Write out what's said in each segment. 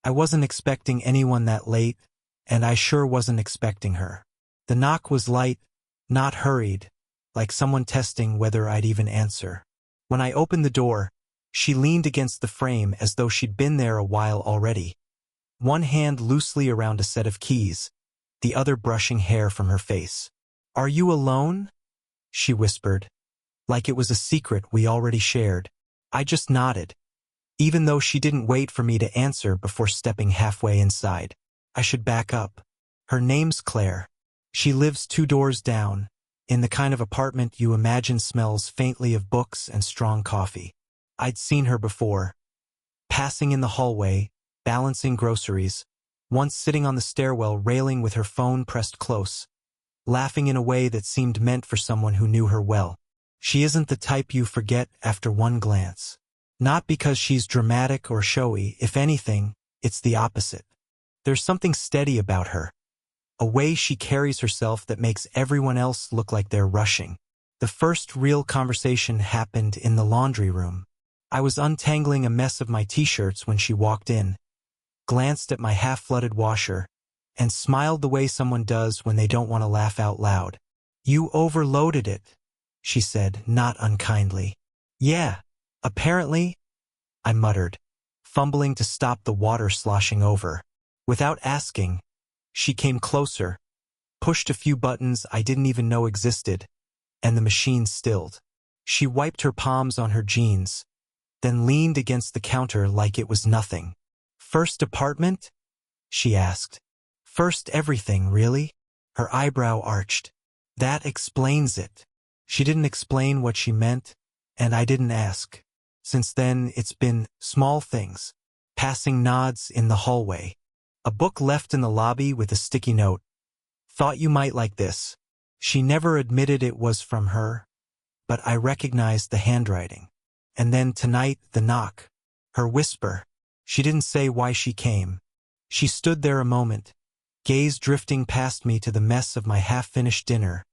I wasn't expecting anyone that late, and I sure wasn't expecting her. The knock was light, not hurried, like someone testing whether I'd even answer. When I opened the door, she leaned against the frame as though she'd been there a while already. One hand loosely around a set of keys, the other brushing hair from her face. "Are you alone?" she whispered, like it was a secret we already shared. I just nodded, even though she didn't wait for me to answer before stepping halfway inside. I should back up. Her name's Claire. She lives 2 doors down, in the kind of apartment you imagine smells faintly of books and strong coffee. I'd seen her before, passing in the hallway, balancing groceries, once sitting on the stairwell railing with her phone pressed close, laughing in a way that seemed meant for someone who knew her well. She isn't the type you forget after one glance. Not because she's dramatic or showy, if anything, it's the opposite. There's something steady about her, a way she carries herself that makes everyone else look like they're rushing. The first real conversation happened in the laundry room. I was untangling a mess of my t-shirts when she walked in, glanced at my half-flooded washer, and smiled the way someone does when they don't want to laugh out loud. "You overloaded it," she said, not unkindly. "Yeah, apparently," I muttered, fumbling to stop the water sloshing over. Without asking, she came closer, pushed a few buttons I didn't even know existed, and the machine stilled. She wiped her palms on her jeans, then leaned against the counter like it was nothing. "First apartment?" she asked. "First everything, really?" Her eyebrow arched. "That explains it." She didn't explain what she meant, and I didn't ask. Since then, it's been small things. Passing nods in the hallway. A book left in the lobby with a sticky note. "Thought you might like this." She never admitted it was from her, but I recognized the handwriting. And then tonight, the knock. Her whisper. She didn't say why she came. She stood there a moment, gaze drifting past me to the mess of my half-finished dinner,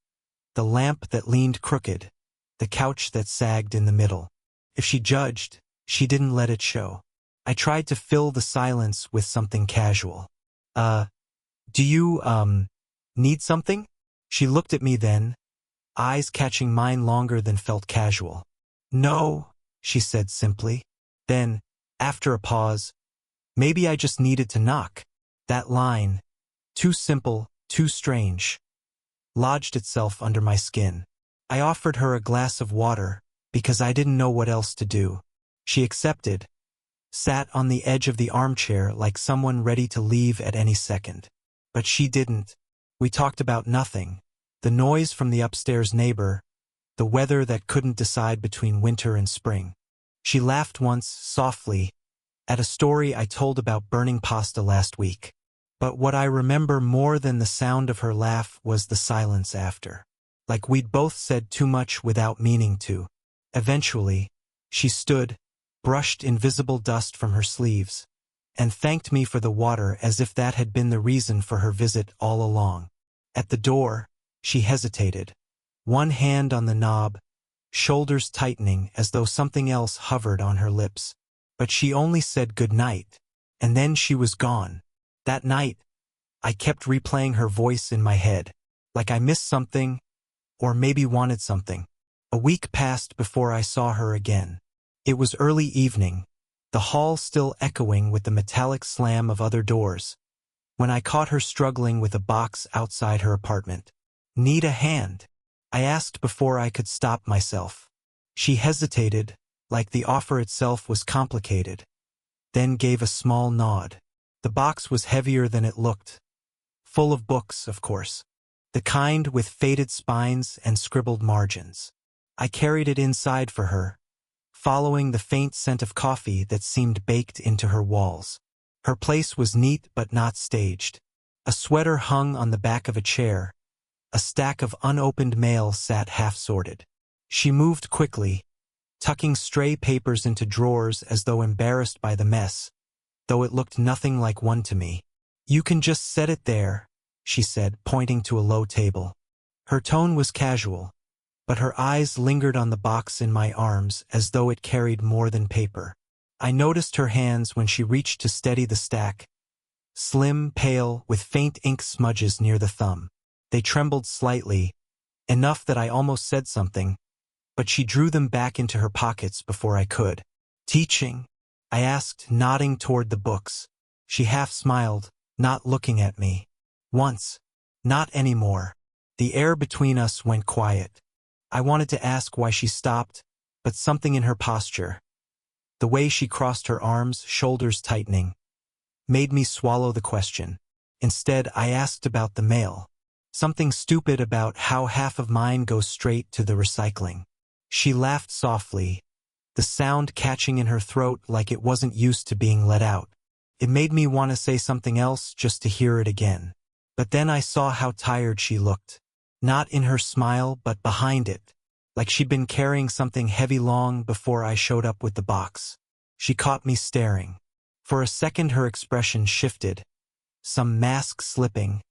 the lamp that leaned crooked, the couch that sagged in the middle. If she judged, she didn't let it show. I tried to fill the silence with something casual. Do you, need something?" She looked at me then, eyes catching mine longer than felt casual. "No," she said simply. Then, after a pause, "Maybe I just needed to knock." That line, too simple, too strange, lodged itself under my skin. I offered her a glass of water, because I didn't know what else to do. She accepted, sat on the edge of the armchair like someone ready to leave at any second. But she didn't. We talked about nothing. The noise from the upstairs neighbor, the weather that couldn't decide between winter and spring. She laughed once, softly, at a story I told about burning pasta last week. But what I remember more than the sound of her laugh was the silence after. Like we'd both said too much without meaning to. Eventually, she stood, brushed invisible dust from her sleeves, and thanked me for the water as if that had been the reason for her visit all along. At the door, she hesitated, one hand on the knob, shoulders tightening as though something else hovered on her lips. But she only said good night, and then she was gone. That night, I kept replaying her voice in my head, like I missed something, or maybe wanted something. A week passed before I saw her again. It was early evening, the hall still echoing with the metallic slam of other doors, when I caught her struggling with a box outside her apartment. "Need a hand?" I asked before I could stop myself. She hesitated, like the offer itself was complicated, then gave a small nod. The box was heavier than it looked. Full of books, of course. The kind with faded spines and scribbled margins. I carried it inside for her, following the faint scent of coffee that seemed baked into her walls. Her place was neat but not staged. A sweater hung on the back of a chair. A stack of unopened mail sat half-sorted. She moved quickly, tucking stray papers into drawers as though embarrassed by the mess, though it looked nothing like one to me. "You can just set it there," she said, pointing to a low table. Her tone was casual, but her eyes lingered on the box in my arms as though it carried more than paper. I noticed her hands when she reached to steady the stack, slim, pale, with faint ink smudges near the thumb. They trembled slightly, enough that I almost said something, but she drew them back into her pockets before I could. "Teaching?" I asked, nodding toward the books. She half smiled, not looking at me. "Once. Not anymore." The air between us went quiet. I wanted to ask why she stopped, but something in her posture, the way she crossed her arms, shoulders tightening, made me swallow the question. Instead, I asked about the mail. Something stupid about how half of mine goes straight to the recycling. She laughed softly, the sound catching in her throat like it wasn't used to being let out. It made me want to say something else just to hear it again. But then I saw how tired she looked. Not in her smile, but behind it, like she'd been carrying something heavy long before I showed up with the box. She caught me staring. For a second her expression shifted, some mask slipping,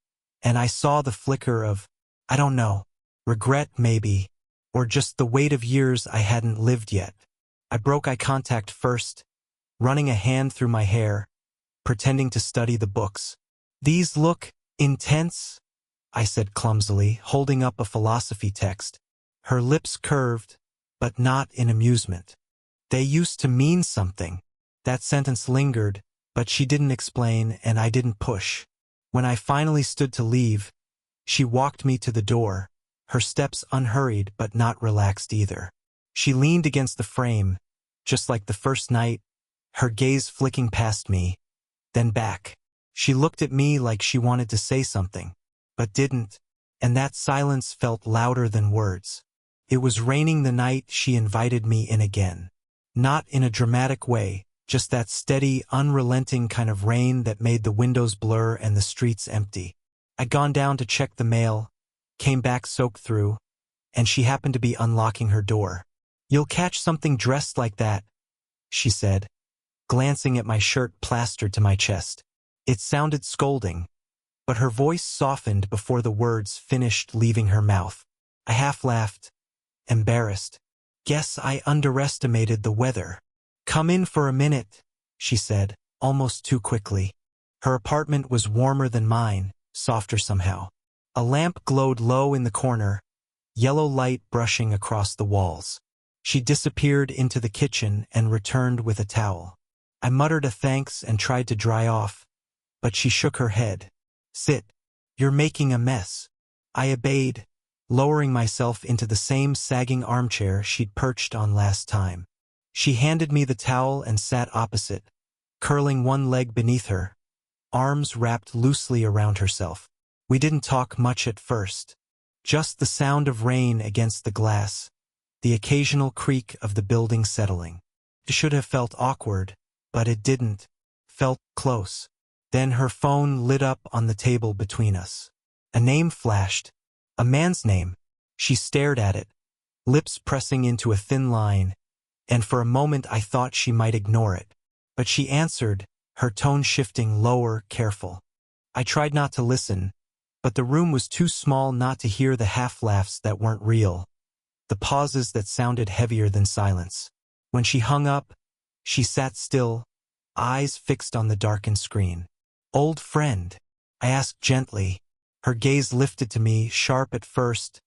and I saw the flicker of, I don't know, regret maybe, or just the weight of years I hadn't lived yet. I broke eye contact first, running a hand through my hair, pretending to study the books. "These look intense," I said clumsily, holding up a philosophy text. Her lips curved, but not in amusement. "They used to mean something." That sentence lingered, but she didn't explain and I didn't push. When I finally stood to leave, she walked me to the door, her steps unhurried but not relaxed either. She leaned against the frame, just like the first night, her gaze flicking past me, then back. She looked at me like she wanted to say something, but didn't, and that silence felt louder than words. It was raining the night she invited me in again. Not in a dramatic way, just that steady, unrelenting kind of rain that made the windows blur and the streets empty. I'd gone down to check the mail, came back soaked through, and she happened to be unlocking her door. "You'll catch something dressed like that," she said, glancing at my shirt plastered to my chest. It sounded scolding, but her voice softened before the words finished leaving her mouth. I half laughed, embarrassed. "Guess I underestimated the weather." "Come in for a minute," she said, almost too quickly. Her apartment was warmer than mine, softer somehow. A lamp glowed low in the corner, yellow light brushing across the walls. She disappeared into the kitchen and returned with a towel. I muttered a thanks and tried to dry off, but she shook her head. "Sit. You're making a mess." I obeyed, lowering myself into the same sagging armchair she'd perched on last time. She handed me the towel and sat opposite, curling one leg beneath her, arms wrapped loosely around herself. We didn't talk much at first. Just the sound of rain against the glass, the occasional creak of the building settling. It should have felt awkward, but it didn't. Felt close. Then her phone lit up on the table between us. A name flashed. A man's name. She stared at it, lips pressing into a thin line, and for a moment I thought she might ignore it. But she answered, her tone shifting lower, careful. I tried not to listen, but the room was too small not to hear the half-laughs that weren't real, the pauses that sounded heavier than silence. When she hung up, she sat still, eyes fixed on the darkened screen. "Old friend?" I asked gently, her gaze lifted to me, sharp at first,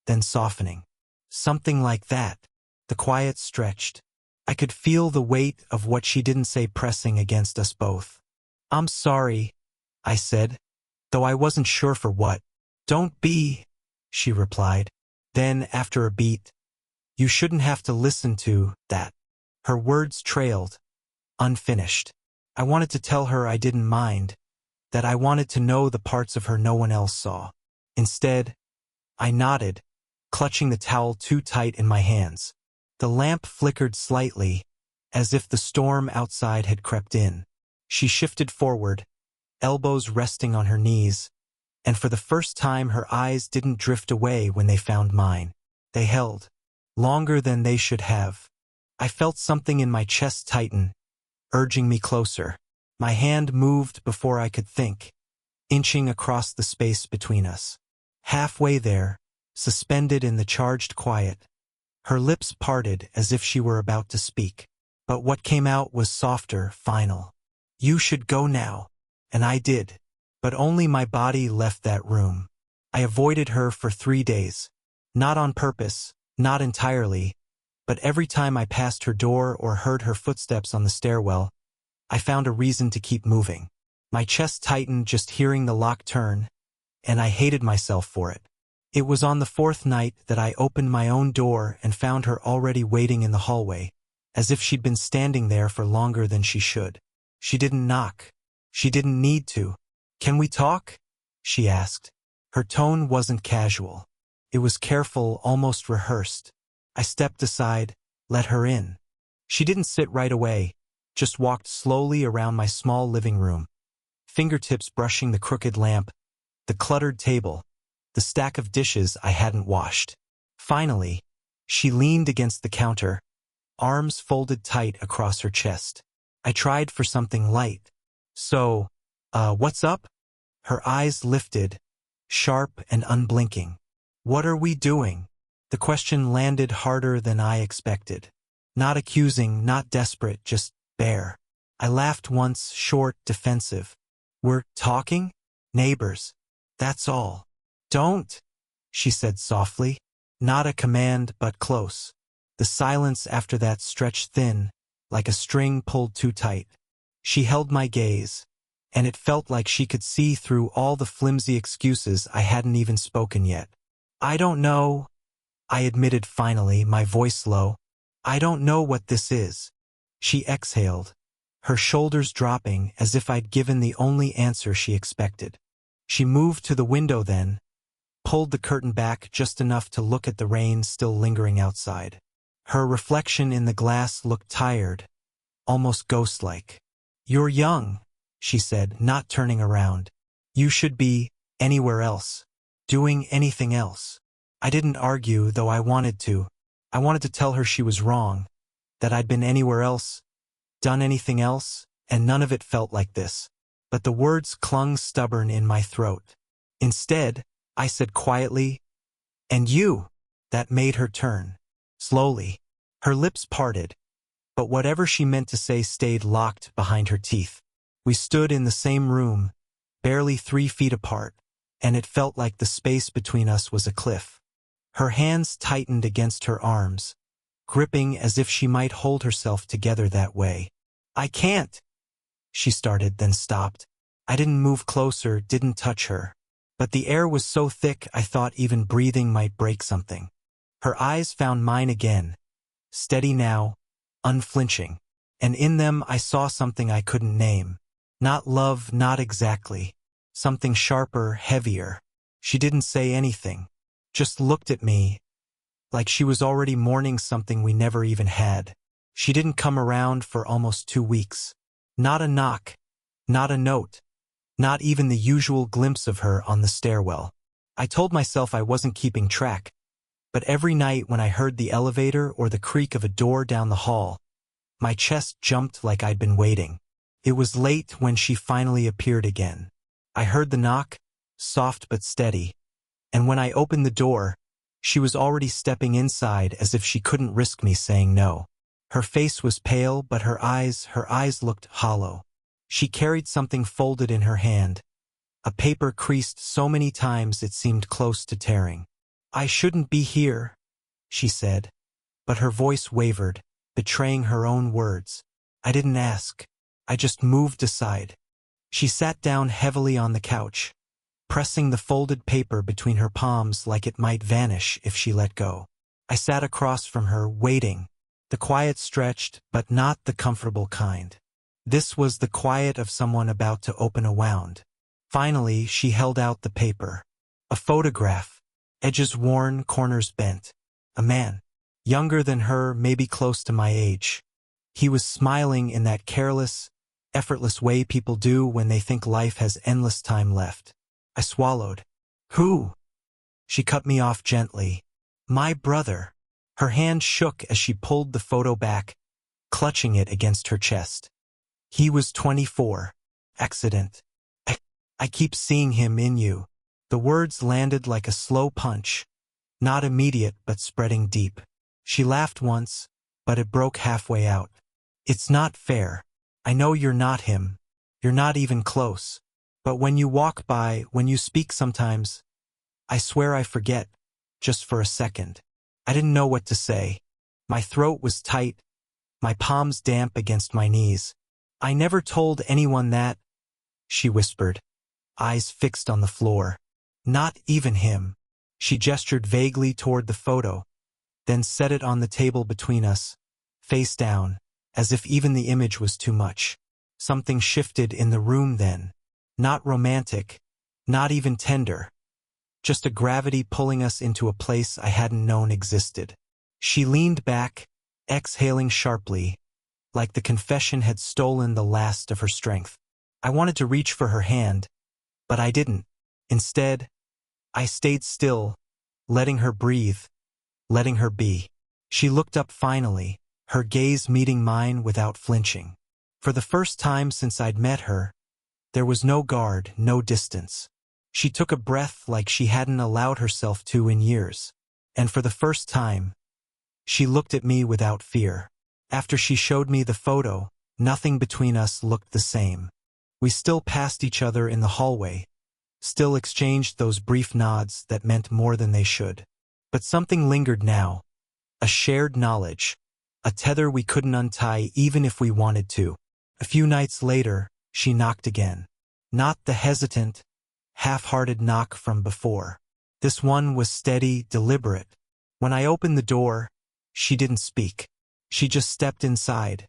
then softening. "Something like that." The quiet stretched. I could feel the weight of what she didn't say pressing against us both. "I'm sorry," I said, though I wasn't sure for what. "Don't be," she replied. Then, after a beat, "You shouldn't have to listen to that." Her words trailed, unfinished. I wanted to tell her I didn't mind, that I wanted to know the parts of her no one else saw. Instead, I nodded, clutching the towel too tight in my hands. The lamp flickered slightly, as if the storm outside had crept in. She shifted forward, elbows resting on her knees, and for the first time her eyes didn't drift away when they found mine. They held, longer than they should have. I felt something in my chest tighten, urging me closer. My hand moved before I could think, inching across the space between us. Halfway there, suspended in the charged quiet, her lips parted as if she were about to speak. But what came out was softer, final. "You should go now." And I did. But only my body left that room. I avoided her for 3 days. Not on purpose, not entirely, but every time I passed her door or heard her footsteps on the stairwell, I found a reason to keep moving. My chest tightened just hearing the lock turn, and I hated myself for it. It was on the 4th night that I opened my own door and found her already waiting in the hallway, as if she'd been standing there for longer than she should. She didn't knock. She didn't need to. "Can we talk?" she asked. Her tone wasn't casual. It was careful, almost rehearsed. I stepped aside, let her in. She didn't sit right away, just walked slowly around my small living room, fingertips brushing the crooked lamp, the cluttered table, the stack of dishes I hadn't washed. Finally, she leaned against the counter, arms folded tight across her chest. I tried for something light. "So, what's up?" Her eyes lifted, sharp and unblinking. "What are we doing?" The question landed harder than I expected. Not accusing, not desperate, just bare. I laughed once, short, defensive. "We're talking? Neighbors. That's all." "Don't," she said softly. Not a command, but close. The silence after that stretched thin, like a string pulled too tight. She held my gaze, and it felt like she could see through all the flimsy excuses I hadn't even spoken yet. "I don't know," I admitted finally, my voice low. "I don't know what this is." She exhaled, her shoulders dropping as if I'd given the only answer she expected. She moved to the window then, pulled the curtain back just enough to look at the rain still lingering outside. Her reflection in the glass looked tired, almost ghost-like. "You're young," she said, not turning around. "You should be anywhere else, doing anything else." I didn't argue, though I wanted to. I wanted to tell her she was wrong, that I'd been anywhere else, done anything else, and none of it felt like this. But the words clung stubborn in my throat. Instead, I said quietly, "And you." That made her turn. Slowly. Her lips parted, but whatever she meant to say stayed locked behind her teeth. We stood in the same room, barely 3 feet apart, and it felt like the space between us was a cliff. Her hands tightened against her arms, gripping as if she might hold herself together that way. "I can't," she started, then stopped. I didn't move closer, didn't touch her. But the air was so thick I thought even breathing might break something. Her eyes found mine again, steady now, unflinching. And in them I saw something I couldn't name. Not love, not exactly. Something sharper, heavier. She didn't say anything, just looked at me, like she was already mourning something we never even had. She didn't come around for almost 2 weeks. Not a knock, not a note, not even the usual glimpse of her on the stairwell. I told myself I wasn't keeping track, but every night when I heard the elevator or the creak of a door down the hall, my chest jumped like I'd been waiting. It was late when she finally appeared again. I heard the knock, soft but steady, and when I opened the door, she was already stepping inside as if she couldn't risk me saying no. Her face was pale, but her eyes looked hollow. She carried something folded in her hand, a paper creased so many times it seemed close to tearing. "I shouldn't be here," she said, but her voice wavered, betraying her own words. I didn't ask. I just moved aside. She sat down heavily on the couch, pressing the folded paper between her palms like it might vanish if she let go. I sat across from her, waiting. The quiet stretched, but not the comfortable kind. This was the quiet of someone about to open a wound. Finally, she held out the paper. A photograph, edges worn, corners bent. A man, younger than her, maybe close to my age. He was smiling in that careless, effortless way people do when they think life has endless time left. I swallowed. "Who?" She cut me off gently. "My brother." Her hand shook as she pulled the photo back, clutching it against her chest. "He was 24. Accident. I keep seeing him in you." The words landed like a slow punch, not immediate but spreading deep. She laughed once, but it broke halfway out. It's not fair. I know you're not him. You're not even close. But when you walk by, when you speak sometimes, I swear I forget, just for a second. I didn't know what to say. My throat was tight, my palms damp against my knees. I never told anyone that, she whispered, eyes fixed on the floor. Not even him. She gestured vaguely toward the photo, then set it on the table between us, face down, as if even the image was too much. Something shifted in the room then. Not romantic, not even tender. Just a gravity pulling us into a place I hadn't known existed. She leaned back, exhaling sharply, like the confession had stolen the last of her strength. I wanted to reach for her hand, but I didn't. Instead, I stayed still, letting her breathe, letting her be. She looked up finally, her gaze meeting mine without flinching. For the first time since I'd met her, there was no guard, no distance. She took a breath like she hadn't allowed herself to in years. And for the first time, she looked at me without fear. After she showed me the photo, nothing between us looked the same. We still passed each other in the hallway, still exchanged those brief nods that meant more than they should. But something lingered now, a shared knowledge, a tether we couldn't untie even if we wanted to. A few nights later, she knocked again. Not the hesitant, half-hearted knock from before. This one was steady, deliberate. When I opened the door, she didn't speak. She just stepped inside,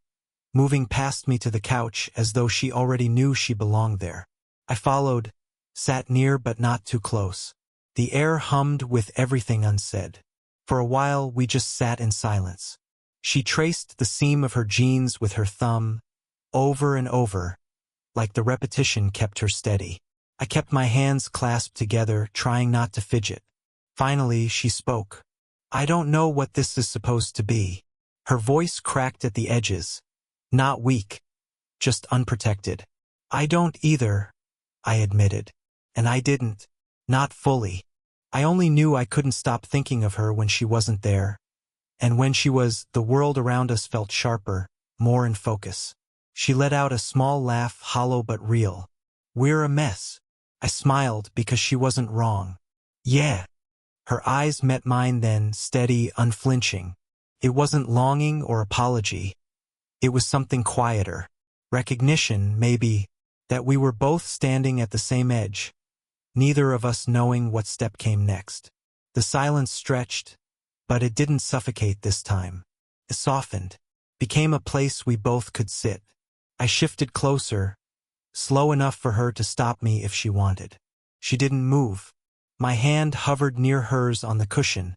moving past me to the couch as though she already knew she belonged there. I followed, sat near but not too close. The air hummed with everything unsaid. For a while, we just sat in silence. She traced the seam of her jeans with her thumb, over and over, like the repetition kept her steady. I kept my hands clasped together, trying not to fidget. Finally, she spoke. I don't know what this is supposed to be. Her voice cracked at the edges. Not weak, just unprotected. I don't either, I admitted. And I didn't. Not fully. I only knew I couldn't stop thinking of her when she wasn't there. And when she was, the world around us felt sharper, more in focus. She let out a small laugh, hollow but real. We're a mess. I smiled because she wasn't wrong. Yeah. Her eyes met mine then, steady, unflinching. It wasn't longing or apology. It was something quieter. Recognition, maybe, that we were both standing at the same edge, neither of us knowing what step came next. The silence stretched, but it didn't suffocate this time. It softened, became a place we both could sit. I shifted closer, slow enough for her to stop me if she wanted. She didn't move. My hand hovered near hers on the cushion,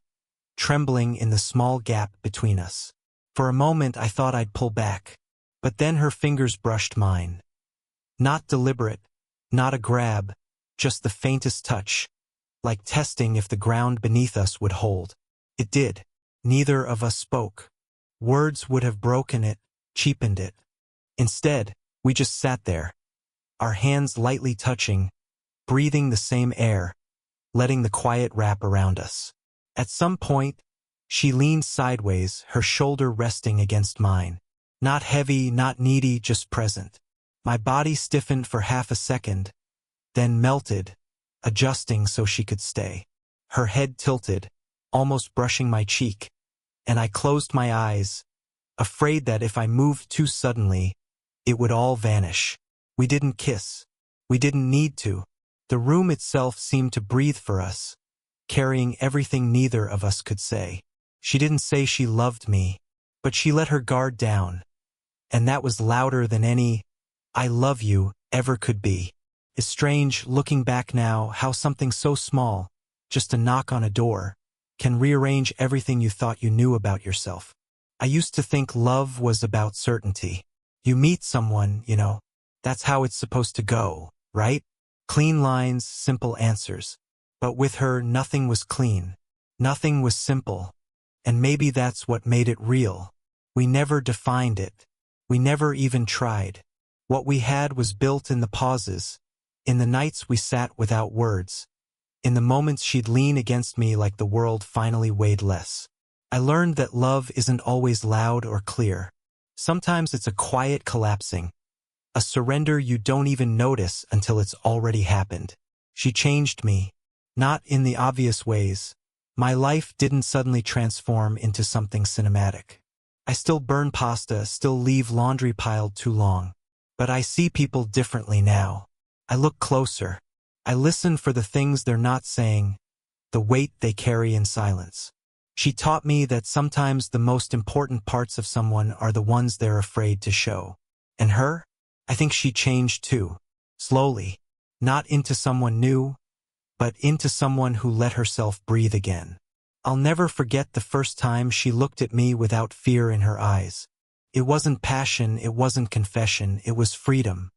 trembling in the small gap between us. For a moment I thought I'd pull back, but then her fingers brushed mine. Not deliberate, not a grab, just the faintest touch, like testing if the ground beneath us would hold. It did. Neither of us spoke. Words would have broken it, cheapened it. Instead, we just sat there, our hands lightly touching, breathing the same air, letting the quiet wrap around us. At some point, she leaned sideways, her shoulder resting against mine. Not heavy, not needy, just present. My body stiffened for half a second, then melted, adjusting so she could stay. Her head tilted, almost brushing my cheek, and I closed my eyes, afraid that if I moved too suddenly, it would all vanish. We didn't kiss. We didn't need to. The room itself seemed to breathe for us, carrying everything neither of us could say. She didn't say she loved me, but she let her guard down, and that was louder than any "I love you" ever could be. It's strange, looking back now, how something so small, just a knock on a door, can rearrange everything you thought you knew about yourself. I used to think love was about certainty. You meet someone, that's how it's supposed to go, right? Clean lines, simple answers. But with her, nothing was clean. Nothing was simple. And maybe that's what made it real. We never defined it. We never even tried. What we had was built in the pauses, in the nights we sat without words, in the moments she'd lean against me like the world finally weighed less. I learned that love isn't always loud or clear. Sometimes it's a quiet collapsing, a surrender you don't even notice until it's already happened. She changed me, not in the obvious ways. My life didn't suddenly transform into something cinematic. I still burn pasta, still leave laundry piled too long. But I see people differently now. I look closer. I listen for the things they're not saying, the weight they carry in silence. She taught me that sometimes the most important parts of someone are the ones they're afraid to show. And her? I think she changed too. Slowly. Not into someone new, but into someone who let herself breathe again. I'll never forget the first time she looked at me without fear in her eyes. It wasn't passion, it wasn't confession, it was freedom.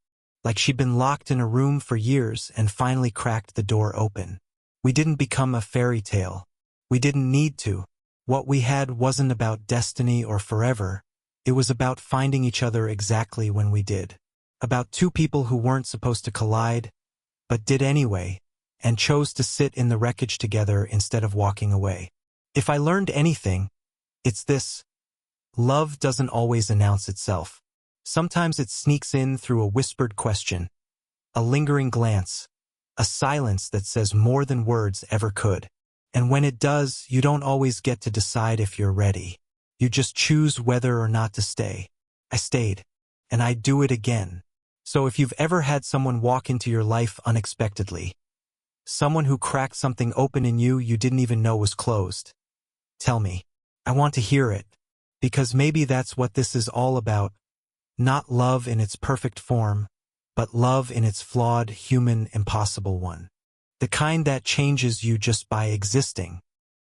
Like she'd been locked in a room for years and finally cracked the door open. We didn't become a fairy tale. We didn't need to. What we had wasn't about destiny or forever. It was about finding each other exactly when we did. About two people who weren't supposed to collide, but did anyway, and chose to sit in the wreckage together instead of walking away. If I learned anything, it's this. Love doesn't always announce itself. Sometimes it sneaks in through a whispered question, a lingering glance, a silence that says more than words ever could. And when it does, you don't always get to decide if you're ready. You just choose whether or not to stay. I stayed, and I'd do it again. So if you've ever had someone walk into your life unexpectedly, someone who cracked something open in you didn't even know was closed, tell me. I want to hear it, because maybe that's what this is all about. Not love in its perfect form, but love in its flawed, human, impossible one. The kind that changes you just by existing.